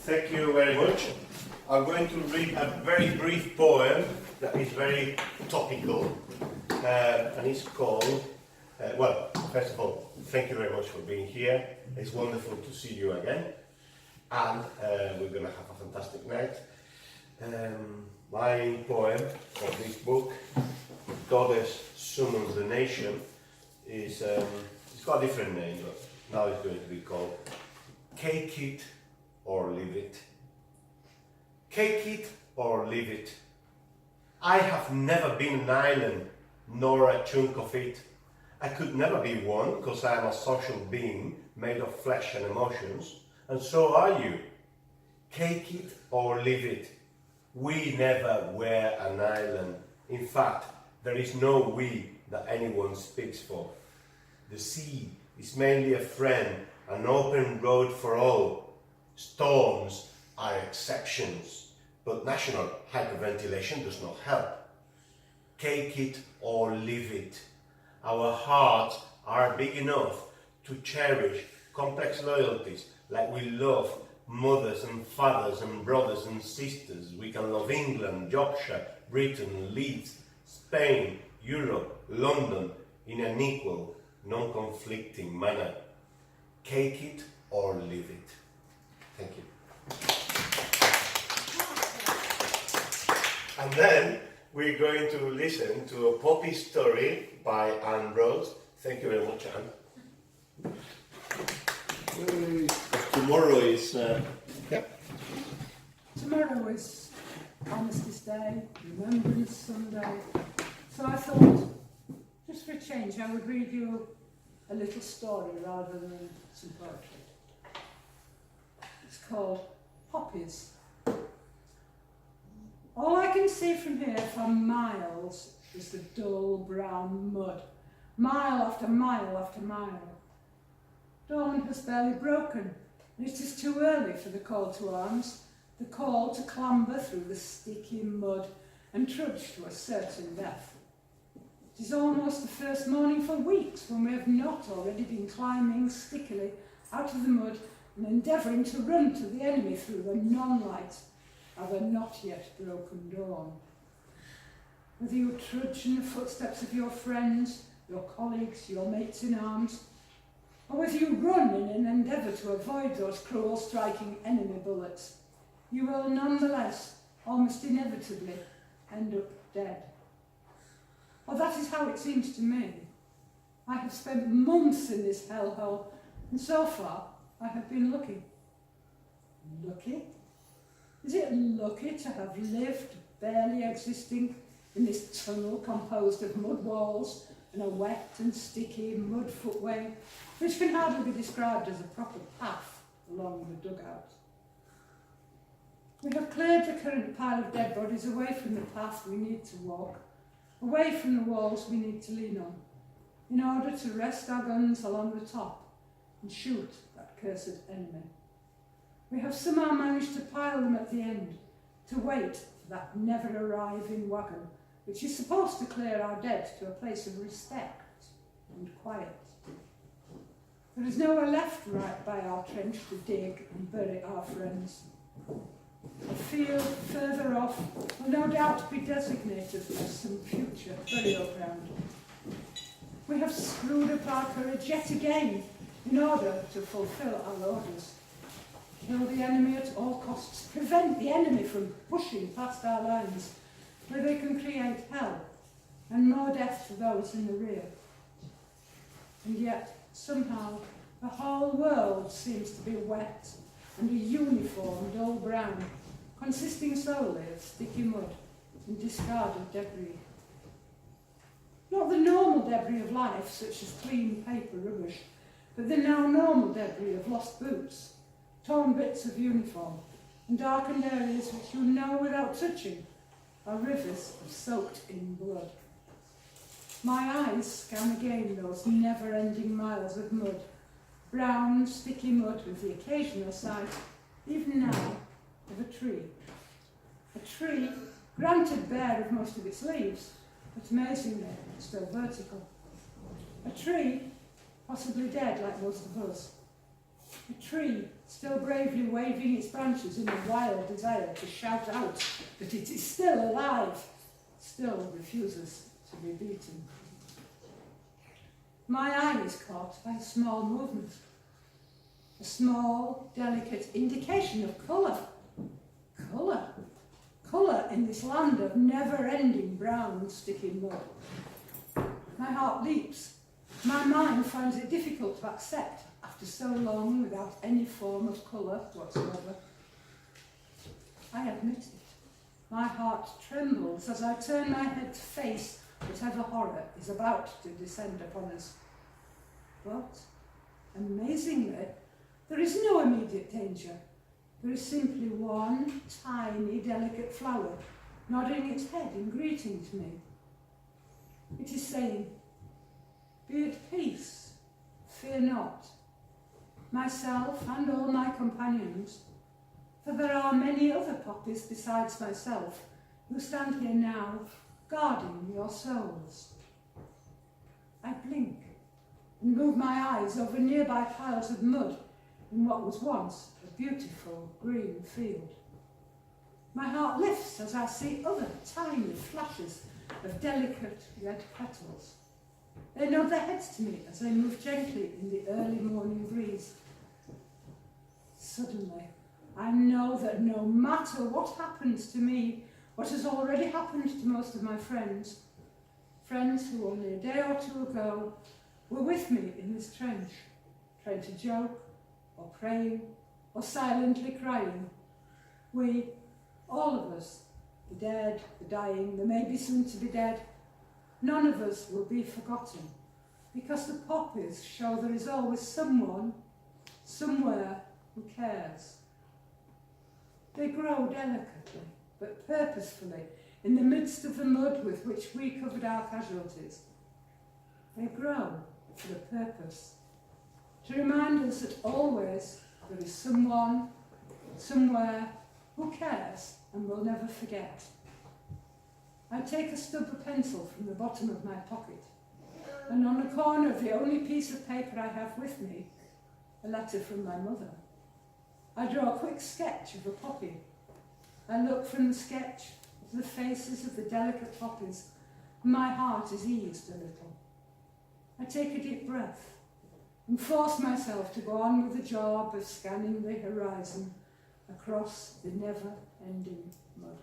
Thank you very much. I'm going to read a very brief poem that is very topical, and it's called, well, first of all, thank you very much for being here. It's wonderful to see you again, and we're going to have a fantastic night. My poem of this book, Goddess Summons the Nation, is it's got a different name, but now it's going to be called Cake It or Leave It. Cake it or leave it. I have never been an island, nor a chunk of it. I could never be one, because I am a social being made of flesh and emotions, and so are you. Cake it or leave it. We never were an island. In fact, there is no we that anyone speaks for. The sea is mainly a friend, an open road for all. Storms are exceptions, but national hyperventilation does not help. Cake it or leave it. Our hearts are big enough to cherish complex loyalties like we love mothers and fathers and brothers and sisters. We can love England, Yorkshire, Britain, Leeds, Spain, Europe, London in an equal, non-conflicting manner. Cake it or leave it. Thank you. And then we're going to listen to a poppy story by Rhodes. Thank you very much, Anne. Tomorrow is... Tomorrow is Armistice Day, Remembrance Sunday. So I thought, just for a change, I would read you a little story rather than some poetry. It's called Poppies. All I can see from here for miles is the dull brown mud, mile after mile after mile. Dawn has barely broken, and it is too early for the call to arms, the call to clamber through the sticky mud and trudge to a certain death. It is almost the first morning for weeks when we have not already been climbing stickily out of the mud and endeavouring to run to the enemy through the non-light of a not yet broken dawn. Whether you trudge in the footsteps of your friends, your colleagues, your mates in arms, or whether you run in an endeavour to avoid those cruel striking enemy bullets, you will nonetheless, almost inevitably, end up dead. Well, that is how it seems to me. I have spent months in this hellhole, and so far I have been lucky. Lucky? Is it lucky to have lived, barely existing, in this tunnel composed of mud walls and a wet and sticky mud footway, which can hardly be described as a proper path along the dugout? We have cleared the current pile of dead bodies away from the path we need to walk, away from the walls we need to lean on, in order to rest our guns along the top and shoot that cursed enemy. We have somehow managed to pile them at the end, to wait for that never-arriving wagon, which is supposed to clear our dead to a place of respect and quiet. There is nowhere left right by our trench to dig and bury our friends. A field further off will no doubt be designated as some future burial ground. We have screwed up our courage yet again in order to fulfil our orders. Kill the enemy at all costs, prevent the enemy from pushing past our lines, where they can create hell and more death to those in the rear. And yet, somehow, the whole world seems to be wet and a uniform dull brown, consisting solely of sticky mud and discarded debris. Not the normal debris of life, such as clean paper rubbish, but the now normal debris of lost boots, torn bits of uniform, and darkened areas which you know without touching are rivers of soaked-in blood. My eyes scan again those never-ending miles of mud, brown, sticky mud with the occasional sight, even now, of a tree. A tree, granted bare of most of its leaves, but amazingly still vertical. A tree, possibly dead like most of us, A tree, still bravely waving its branches in a wild desire to shout out that it is still alive, still refuses to be beaten. My eye is caught by a small movement, a small, delicate indication of colour. Colour. Colour in this land of never-ending brown, sticky mud. My heart leaps. My mind finds it difficult to accept after so long without any form of colour whatsoever. I admit it. My heart trembles as I turn my head to face whatever horror is about to descend upon us. But, amazingly, there is no immediate danger. There is simply one tiny, delicate flower nodding its head in greeting to me. It is saying, "Be at peace, fear not, myself and all my companions, for there are many other poppies besides myself who stand here now, guarding your souls." I blink and move my eyes over nearby piles of mud in what was once a beautiful green field. My heart lifts as I see other tiny flashes of delicate red petals. They nod their heads to me as they move gently in the early morning breeze. Suddenly, I know that no matter what happens to me, what has already happened to most of my friends who only a day or two ago were with me in this trench, trying to joke, or praying, or silently crying. We, all of us, the dead, the dying, the maybe soon to be dead, none of us will be forgotten, because the poppies show there is always someone, somewhere, who cares. They grow delicately, but purposefully, in the midst of the mud with which we covered our casualties. They grow for a purpose, to remind us that always there is someone, somewhere, who cares and will never forget. I take a stub of pencil from the bottom of my pocket, and on the corner of the only piece of paper I have with me, a letter from my mother. I draw a quick sketch of a poppy. I look from the sketch to the faces of the delicate poppies, and my heart is eased a little. I take a deep breath and force myself to go on with the job of scanning the horizon across the never-ending mud.